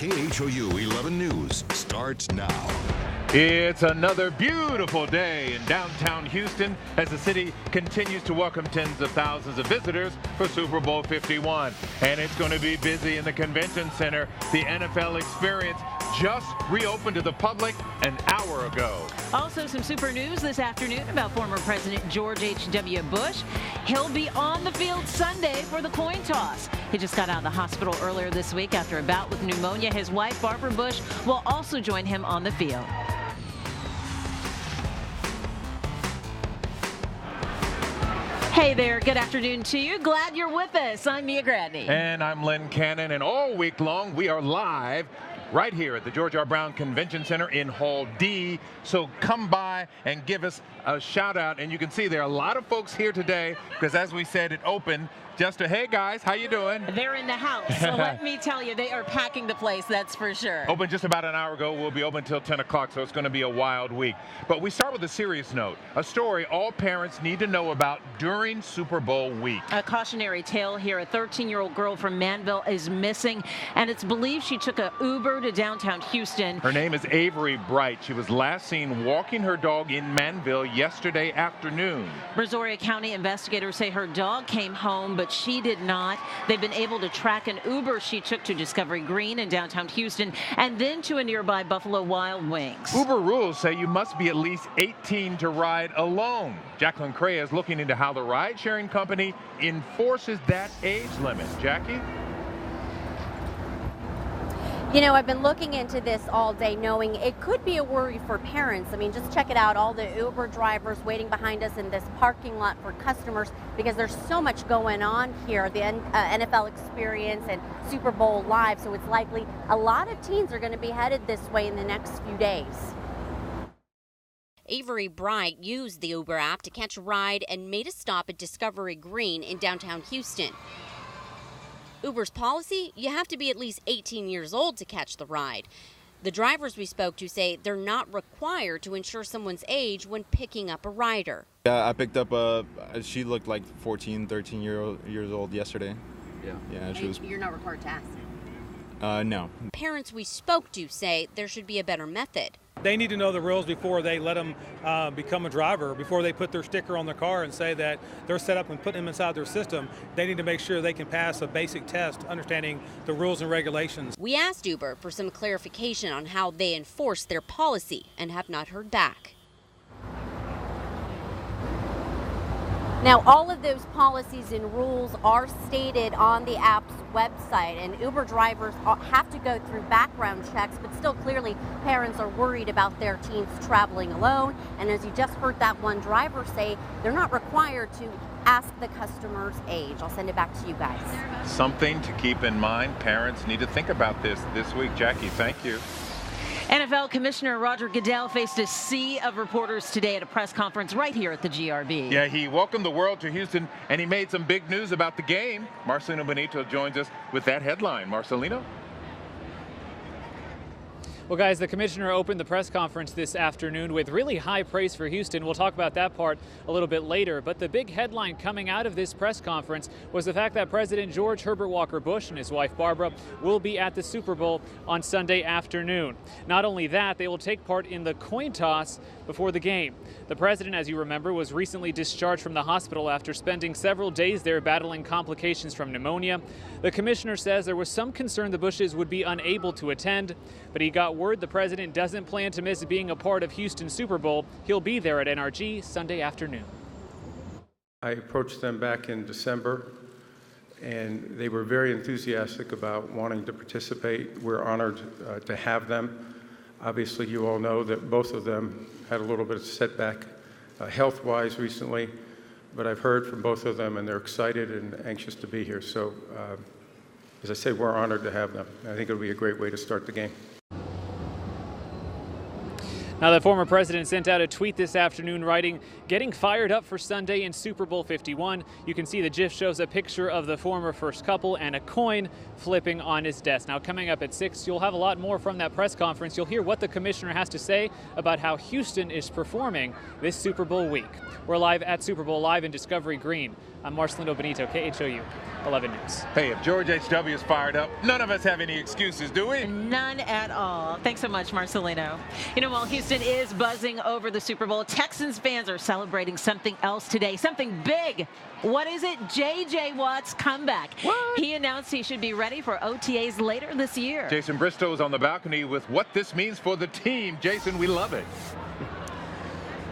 KHOU 11 News starts now. It's another beautiful day in downtown Houston as the city continues to welcome tens of thousands of visitors for Super Bowl 51. And it's going to be busy in the convention center. The NFL Experience just reopened to the public an hour ago. Also, some super news this afternoon about former President George H.W. Bush. He'll be on the field Sunday for the coin toss. He just got out of the hospital earlier this week after a bout with pneumonia. His wife, Barbara Bush, will also join him on the field. Hey there, good afternoon to you. Glad you're with us. I'm Mia Gradney. And I'm Len Cannon, and all week long we are live right here at the George R. Brown Convention Center in Hall D. So come by and give us a shout out. And you can see there are a lot of folks here today because, as we said, it opened just to, hey guys, how you doing? They're in the house. So let me tell you, they are packing the place, that's for sure. Opened just about an hour ago. We'll be open until 10 o'clock, so it's going to be a wild week. But we start with a serious note, a story all parents need to know about during Super Bowl week. A cautionary tale here. A 13-year-old girl from Manville is missing, and it's believed she took an Uber to downtown Houston. Her name is Avery Bright. She was last seen walking her dog in Manville yesterday afternoon. Brazoria County investigators say her dog came home, but she did not. They've been able to track an Uber she took to Discovery Green in downtown Houston and then to a nearby Buffalo Wild Wings. Uber rules say you must be at least 18 to ride alone. Jacqueline Cray is looking into how the ride-sharing company enforces that age limit. Jackie? You know, I've been looking into this all day knowing it could be a worry for parents. I mean, just check it out, all the Uber drivers waiting behind us in this parking lot for customers because there's so much going on here, the NFL Experience and Super Bowl Live, so it's likely a lot of teens are going to be headed this way in the next few days. Avery Bright used the Uber app to catch a ride and made a stop at Discovery Green in downtown Houston. Uber's policy, you have to be at least 18 years old to catch the ride. The drivers we spoke to say they're not required to ensure someone's age when picking up a rider. Yeah, I picked up she looked like 14, 13 years old yesterday. Yeah, she was. You're not required to ask. No. Parents we spoke to say there should be a better method. They need to know the rules before they let them become a driver, before they put their sticker on their car and say that they're set up and put them inside their system. They need to make sure they can pass a basic test, understanding the rules and regulations. We asked Uber for some clarification on how they enforce their policy and have not heard back. Now, all of those policies and rules are stated on the app's website, and Uber drivers have to go through background checks, but still clearly parents are worried about their teens traveling alone. And as you just heard that one driver say, they're not required to ask the customer's age. I'll send it back to you guys. Something to keep in mind. Parents need to think about this week. Jackie, thank you. NFL Commissioner Roger Goodell faced a sea of reporters today at a press conference right here at the GRB. Yeah, he welcomed the world to Houston, and he made some big news about the game. Marcelino Benito joins us with that headline. Marcelino? Well, guys, the commissioner opened the press conference this afternoon with really high praise for Houston. We'll talk about that part a little bit later. But the big headline coming out of this press conference was the fact that President George Herbert Walker Bush and his wife Barbara will be at the Super Bowl on Sunday afternoon. Not only that, they will take part in the coin toss before the game. The president, as you remember, was recently discharged from the hospital after spending several days there battling complications from pneumonia. The commissioner says there was some concern the Bushes would be unable to attend, but he got word the president doesn't plan to miss being a part of Houston's Super Bowl. He'll be there at NRG Sunday afternoon. I approached them back in December, and they were very enthusiastic about wanting to participate. We're honored to have them. Obviously, you all know that both of them had a little bit of setback health-wise recently, but I've heard from both of them, and they're excited and anxious to be here. So, as I say, we're honored to have them. I think it'll be a great way to start the game. Now, the former president sent out a tweet this afternoon writing, "Getting fired up for Sunday in Super Bowl 51. You can see the GIF shows a picture of the former first couple and a coin flipping on his desk. Now, coming up at 6, you'll have a lot more from that press conference. You'll hear what the commissioner has to say about how Houston is performing this Super Bowl week. We're live at Super Bowl Live in Discovery Green. I'm Marcelino Benito, KHOU 11 News. Hey, if George H.W. is fired up, none of us have any excuses, do we? None at all. Thanks so much, Marcelino. You know, while Houston is buzzing over the Super Bowl, Texans fans are celebrating something else today, something big. What is it? J.J. Watt's comeback. What? He announced he should be ready for OTAs later this year. Jason Bristow is on the balcony with what this means for the team. Jason, we love it.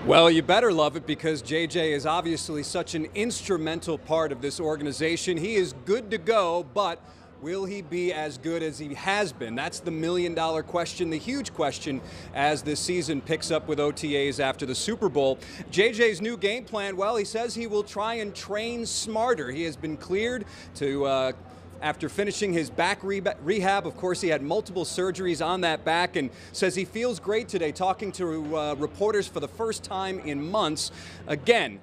Well, you better love it because JJ is obviously such an instrumental part of this organization. He is good to go, but will he be as good as he has been? That's the million-dollar question, the huge question as this season picks up with OTAs after the Super Bowl. JJ's new game plan, well, he says he will try and train smarter. He has been cleared to after finishing his back rehab. Of course, he had multiple surgeries on that back and says he feels great today, talking to reporters for the first time in months. Again,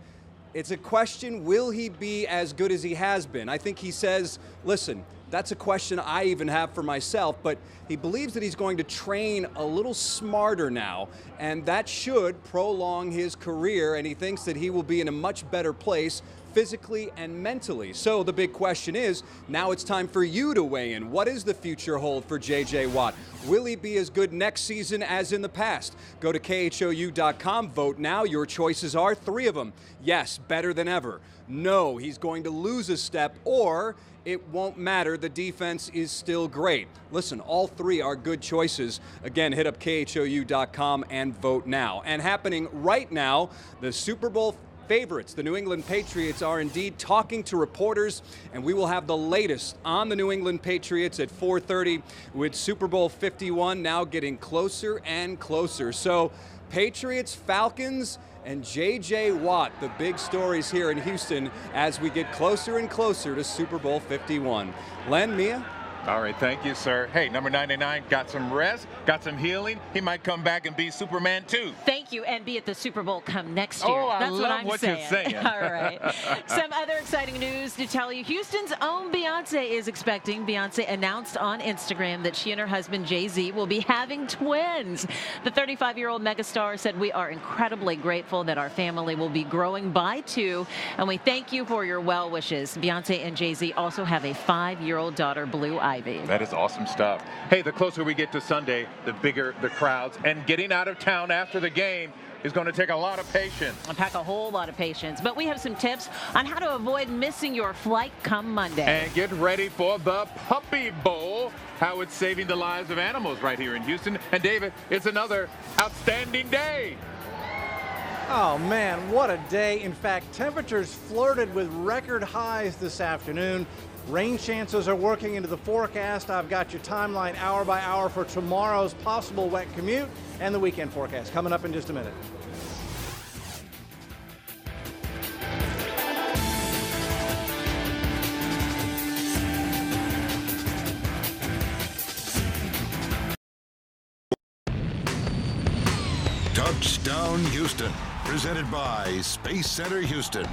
it's a question, will he be as good as he has been? I think he says, listen, that's a question I even have for myself, but he believes that he's going to train a little smarter now, and that should prolong his career, and he thinks that he will be in a much better place physically and mentally. So the big question is, now it's time for you to weigh in. What does the future hold for J.J. Watt? Will he be as good next season as in the past? Go to KHOU.com, vote now. Your choices are 3 of them. Yes, better than ever. No, he's going to lose a step, or it won't matter. The defense is still great. Listen, all 3 are good choices. Again, hit up KHOU.com and vote now. And happening right now, the Super Bowl favorites, the New England Patriots, are indeed talking to reporters, and we will have the latest on the New England Patriots at 4:30 with Super Bowl 51 now getting closer and closer. So Patriots, Falcons, and J.J. Watt, the big stories here in Houston as we get closer and closer to Super Bowl 51. Len, Mia? All right, thank you, sir. Hey, number 99 got some rest, got some healing. He might come back and be Superman too. Thank you, and be at the Super Bowl come next year. Oh, That's love I'm what saying. you're saying. All right. Some other exciting news to tell you. Houston's own Beyonce is expecting. Beyonce announced on Instagram that she and her husband Jay-Z will be having twins. The 35-year-old megastar said, "We are incredibly grateful that our family will be growing by 2, and we thank you for your well wishes." Beyonce and Jay-Z also have a 5-year-old daughter, Blue Ivy. That is awesome stuff. Hey, the closer we get to Sunday, the bigger the crowds. And getting out of town after the game is going to take a lot of patience. I'll pack a whole lot of patience. But we have some tips on how to avoid missing your flight come Monday. And get ready for the Puppy Bowl, how it's saving the lives of animals right here in Houston. And David, it's another outstanding day. Oh man, what a day. In fact, temperatures flirted with record highs this afternoon. Rain chances are working into the forecast. I've got your timeline hour by hour for tomorrow's possible wet commute and the weekend forecast coming up in just a minute. Touchdown Houston, presented by Space Center Houston.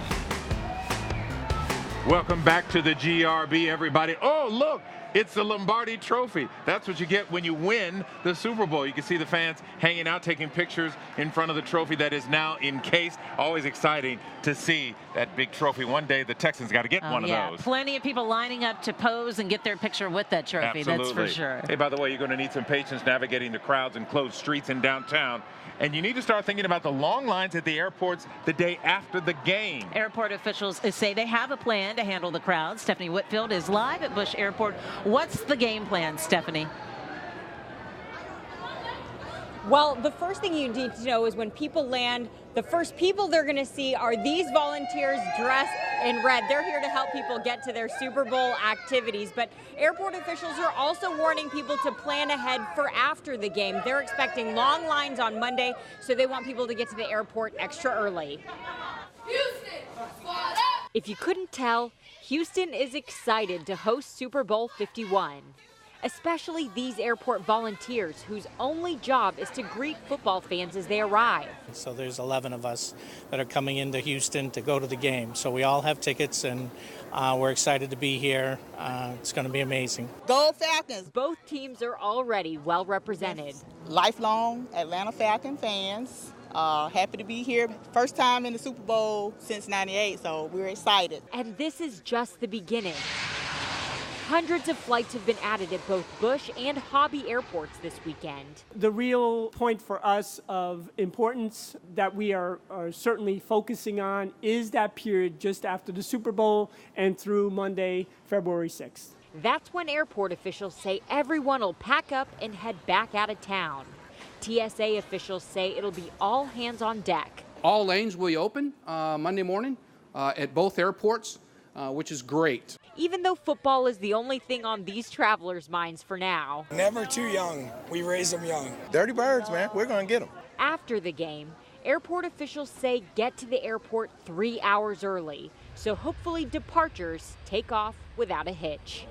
Welcome back to the GRB, everybody. Oh, look, it's the Lombardi Trophy. That's what you get when you win the Super Bowl. You can see the fans hanging out, taking pictures in front of the trophy that is now encased. Always exciting to see that big trophy. One day, the Texans got to get one of those. Plenty of people lining up to pose and get their picture with that trophy. Absolutely. That's for sure. Hey, by the way, you're going to need some patience navigating the crowds and closed streets in downtown. And you need to start thinking about the long lines at the airports the day after the game. Airport officials say they have a plan to handle the crowd. Stephanie Whitfield is live at Bush Airport. What's the game plan, Stephanie? Well, the first thing you need to know is when people land, the first people they're going to see are these volunteers dressed in red. They're here to help people get to their Super Bowl activities. But airport officials are also warning people to plan ahead for after the game. They're expecting long lines on Monday, so they want people to get to the airport extra early. Houston, squad up! If you couldn't tell, Houston is excited to host Super Bowl 51. especially these airport volunteers whose only job is to greet football fans as they arrive. So there's 11 of us that are coming into Houston to go to the game. So we all have tickets, and we're excited to be here. It's going to be amazing. Go Falcons! Both teams are already well represented. Lifelong Atlanta Falcon fans. Happy to be here. First time in the Super Bowl since '98, so we're excited. And this is just the beginning. Hundreds of flights have been added at both Bush and Hobby airports this weekend. The real point for us of importance that we are certainly focusing on is that period just after the Super Bowl and through Monday, February 6th. That's when airport officials say everyone will pack up and head back out of town. TSA officials say it'll be all hands on deck. All lanes will be open Monday morning at both airports, which is great. Even though football is the only thing on these travelers' minds for now. Never too young. We raise them young. Dirty Birds, man. We're going to get them. After the game, airport officials say get to the airport 3 hours early, so hopefully departures take off without a hitch.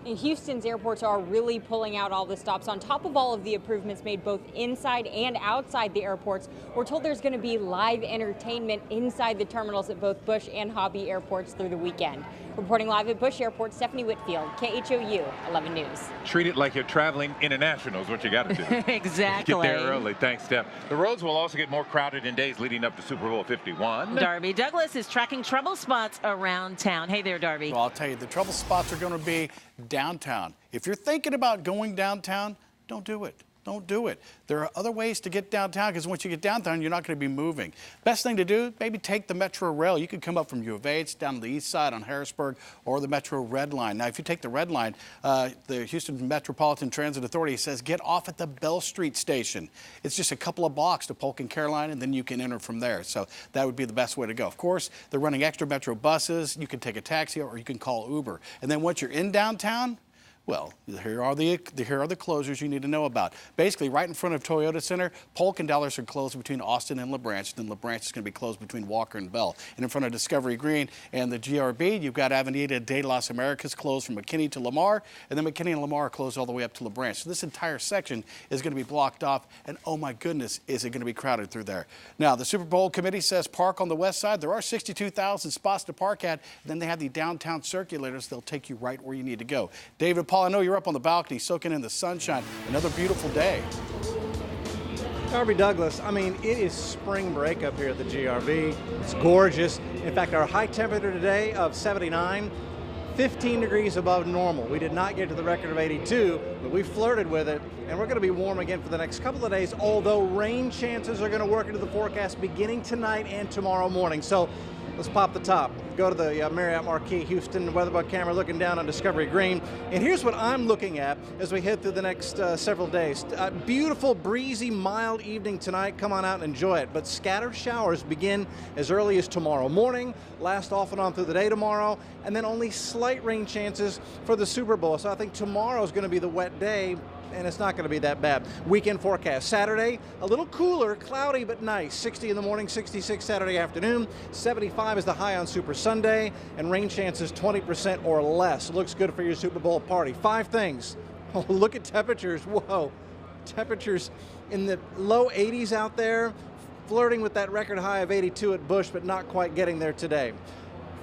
And Houston's airports are really pulling out all the stops. On top of all of the improvements made both inside and outside the airports, we're told there's going to be live entertainment inside the terminals at both Bush and Hobby airports through the weekend. Reporting live at Bush Airport, Stephanie Whitfield, KHOU 11 News. Treat it like you're traveling international is what you got to do. Exactly. Get there early. Thanks, Steph. The roads will also get more crowded in days leading up to Super Bowl 51. Darby Douglas is tracking trouble spots around town. Hey there, Darby. Well, I'll tell you, the trouble spots are going to be downtown. If you're thinking about going downtown, don't do it. Don't do it. There are other ways to get downtown, because once you get downtown, you're not going to be moving. Best thing to do, maybe take the Metro Rail. You could come up from U of H down to the east side on Harrisburg, or the Metro Red Line. Now, if you take the Red Line, the Houston Metropolitan Transit Authority says get off at the Bell Street station. It's just a couple of blocks to Polk and Caroline, and then you can enter from there. So that would be the best way to go. Of course, they're running extra Metro buses. You can take a taxi, or you can call Uber. And then once you're in downtown, well, here are the closures you need to know about. Basically, right in front of Toyota Center, Polk and Dallas are closed between Austin and La Branch. Then La Branch is going to be closed between Walker and Bell. And in front of Discovery Green and the GRB, you've got Avenida de las Americas closed from McKinney to Lamar, and then McKinney and Lamar are closed all the way up to La Branch. So this entire section is going to be blocked off, and oh my goodness, is it going to be crowded through there. Now, the Super Bowl committee says park on the west side. There are 62,000 spots to park at. And then they have the downtown circulators. They'll take you right where you need to go. David, Paul, I know you're up on the balcony soaking in the sunshine. Another beautiful day. Darby Douglas, I mean, it is spring break up here at the GRB. It's gorgeous. In fact, our high temperature today of 79, 15 degrees above normal. We did not get to the record of 82, but we flirted with it, and we're going to be warm again for the next couple of days, although rain chances are going to work into the forecast beginning tonight and tomorrow morning. So let's pop the top. Go to the Marriott Marquis Houston weatherbug camera looking down on Discovery Green. And here's what I'm looking at as we head through the next several days. Beautiful, breezy, mild evening tonight. Come on out and enjoy it. But scattered showers begin as early as tomorrow morning, last off and on through the day tomorrow, and then only slight rain chances for the Super Bowl. So I think tomorrow is going to be the wet day, and it's not going to be that bad. Weekend forecast. Saturday, a little cooler, cloudy but nice. 60 in the morning, 66 Saturday afternoon. 75 is the high on Super Sunday, and rain chances 20% or less. Looks good for your Super Bowl party. 5 things. Oh, look at temperatures. Whoa. Temperatures in the low 80s out there, flirting with that record high of 82 at Bush, but not quite getting there today.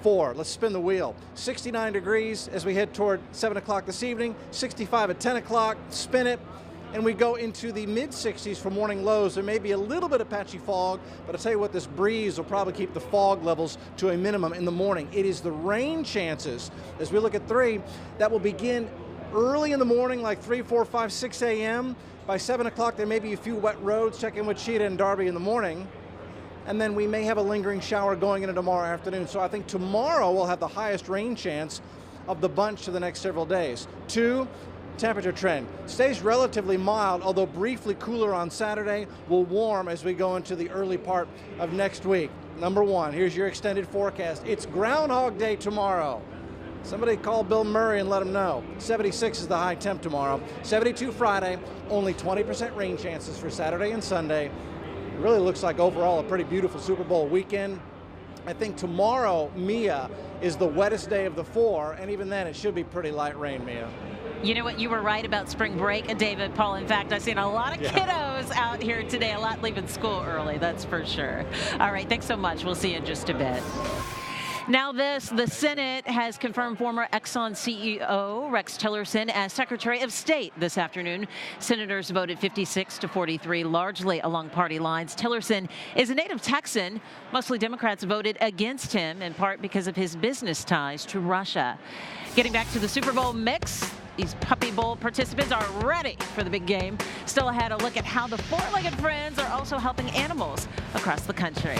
4, let's spin the wheel. 69 degrees as we head toward 7 o'clock this evening, 65 at 10 o'clock, spin it, and we go into the mid-60s for morning lows. There may be a little bit of patchy fog, but I'll tell you what, this breeze will probably keep the fog levels to a minimum in the morning. It is the rain chances, as we look at 3, that will begin early in the morning, like 3, 4, 5, 6 a.m. By 7 o'clock, there may be a few wet roads. Check in with Cheetah and Darby in the morning. And then we may have a lingering shower going into tomorrow afternoon. So I think tomorrow we'll have the highest rain chance of the bunch to the next several days. 2, temperature trend. Stays relatively mild, although briefly cooler on Saturday. Will warm as we go into the early part of next week. Number 1, here's your extended forecast. It's Groundhog Day tomorrow. Somebody call Bill Murray and let him know. 76 is the high temp tomorrow. 72 Friday, only 20% rain chances for Saturday and Sunday. It really looks like overall a pretty beautiful Super Bowl weekend. I think tomorrow, Mia, is the wettest day of the 4, and even then it should be pretty light rain, Mia. You know what? You were right about spring break, David, Paul. In fact, I've seen a lot of kiddos out here today, a lot leaving school early, that's for sure. All right, thanks so much. We'll see you in just a bit. Now the Senate has confirmed former Exxon CEO Rex Tillerson as Secretary of State this afternoon. Senators voted 56 to 43, largely along party lines. Tillerson is a native Texan. Mostly Democrats voted against him, in part because of his business ties to Russia. Getting back to the Super Bowl mix, these Puppy Bowl participants are ready for the big game. Still ahead, a look at how the four-legged friends are also helping animals across the country.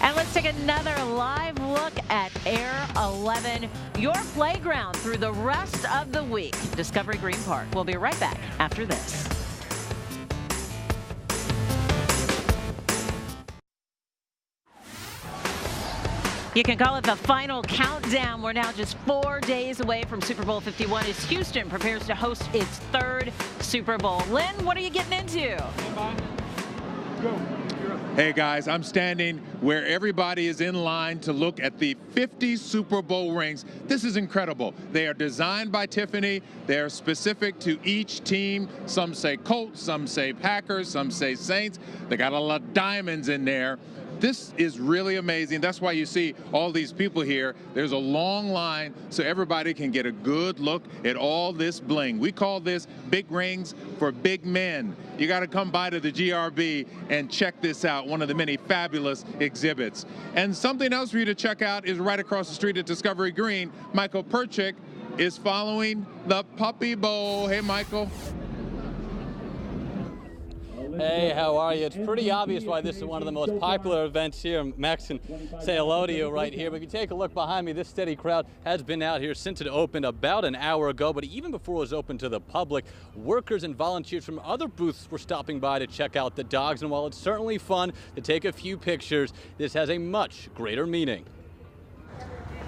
And let's take another live look at Air 11, your playground through the rest of the week. Discovery Green Park. We'll be right back after this. You can call it the final countdown. We're now just 4 days away from Super Bowl 51 as Houston prepares to host its 3rd Super Bowl. Lynn, what are you getting into? Hey guys, I'm standing where everybody is in line to look at the 50 Super Bowl rings. This is incredible. They are designed by Tiffany. They are specific to each team. Some say Colts, some say Packers, some say Saints. They got a lot of diamonds in there. This is really amazing. That's why you see all these people here. There's a long line so everybody can get a good look at all this bling. We call this big rings for big men. You got to come by to the GRB and check this out, one of the many fabulous exhibits. And something else for you to check out is right across the street at Discovery Green. Michael Perchik is following the Puppy Bowl. Hey, Michael. Hey, how are you? It's pretty obvious why this is one of the most popular events here. Max can say hello to you right here. But if you take a look behind me, this steady crowd has been out here since it opened about an hour ago. But even before it was open to the public, workers and volunteers from other booths were stopping by to check out the dogs. And while it's certainly fun to take a few pictures, this has a much greater meaning.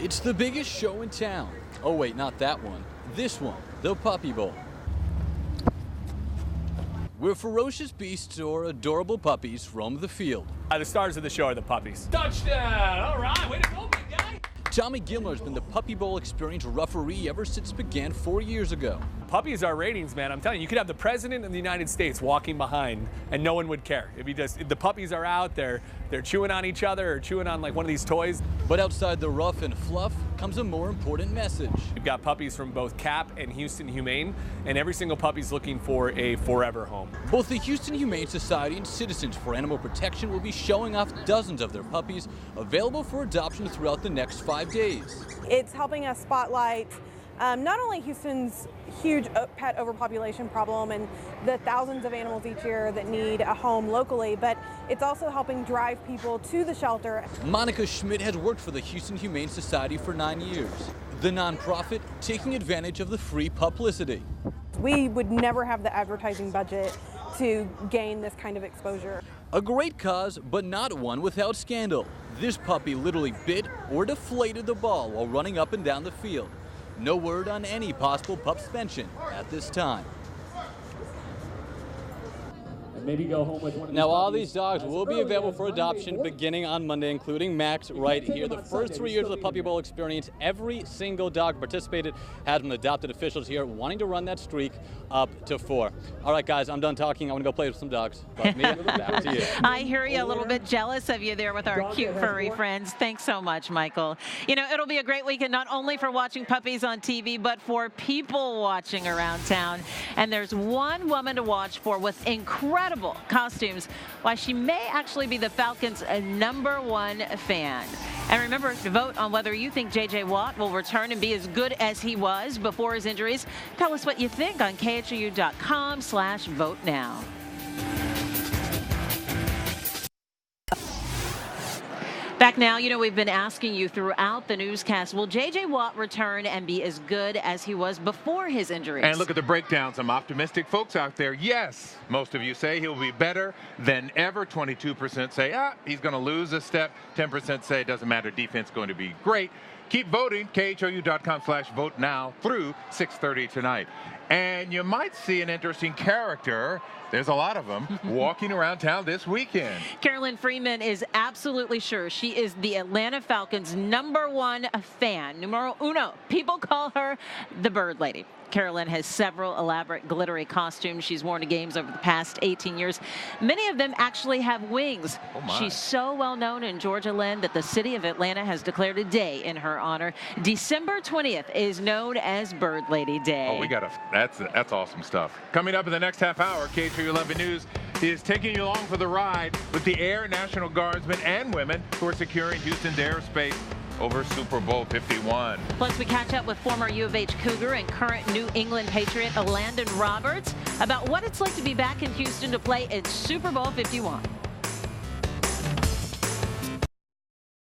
It's the biggest show in town. Oh, wait, not that one. This one, the Puppy Bowl, where ferocious beasts or adorable puppies roam the field. The stars of the show are the puppies. Touchdown! All right, way to go, big guy! Tommy Gilmore has been the Puppy Bowl experience referee ever since it began 4 years ago. Puppies are ratings, man. I'm telling you, you could have the president of the United States walking behind and no one would care. If the puppies are out, they're chewing on each other or chewing on like one of these toys. But outside the rough and fluff comes a more important message. We've got puppies from both CAP and Houston Humane, and every single puppy's looking for a forever home. Both the Houston Humane Society and Citizens for Animal Protection will be showing off dozens of their puppies available for adoption throughout the next 5 days. It's helping us spotlight not only Houston's huge pet overpopulation problem and the thousands of animals each year that need a home locally, but it's also helping drive people to the shelter. Monica Schmidt has worked for the Houston Humane Society for 9 years. The nonprofit taking advantage of the free publicity. We would never have the advertising budget to gain this kind of exposure. A great cause, but not one without scandal. This puppy literally bit or deflated the ball while running up and down the field. No word on any possible pup suspension at this time. Maybe go home with one of now, all these dogs will be available for adoption beginning on Monday, including Max right here. The first 3 years of the Puppy Bowl experience, every single dog participated has been adopted officials here wanting to run that streak up to 4. All right, guys, I'm done talking. I want to go play with some dogs. But Mia, back to you. I hear you, a little bit jealous of you there with our cute furry friends. Thanks so much, Michael. You know, it'll be a great weekend not only for watching puppies on TV, but for people watching around town. And there's one woman to watch for with incredible costumes, why she may actually be the Falcons' #1 fan. And remember to vote on whether you think J.J. Watt will return and be as good as he was before his injuries. Tell us what you think on KHOU.com/vote now. Back now, you know, we've been asking you throughout the newscast, will J.J. Watt return and be as good as he was before his injuries? And look at the breakdown. Some optimistic folks out there. Yes, most of you say he'll be better than ever. 22% say, he's going to lose a step. 10% say it doesn't matter. Defense going to be great. Keep voting. KHOU.com/vote now through 6:30 tonight. And you might see an interesting character, there's a lot of them, walking around town this weekend. Carolyn Freeman is absolutely sure she is the Atlanta Falcons' #1 fan. Numero uno. People call her the Bird Lady. Carolyn has several elaborate glittery costumes she's worn to games over the past 18 years. Many of them actually have wings. Oh my. She's so well known in Georgia land that the city of Atlanta has declared a day in her honor. December 20th is known as Bird Lady Day. Oh, we got that's awesome stuff. Coming up in the next half hour, KHOU 11 News is taking you along for the ride with the Air National Guardsmen and women who are securing Houston's airspace over Super Bowl 51. Plus, we catch up with former U of H Cougar and current New England Patriot Landon Roberts about what it's like to be back in Houston to play in Super Bowl 51.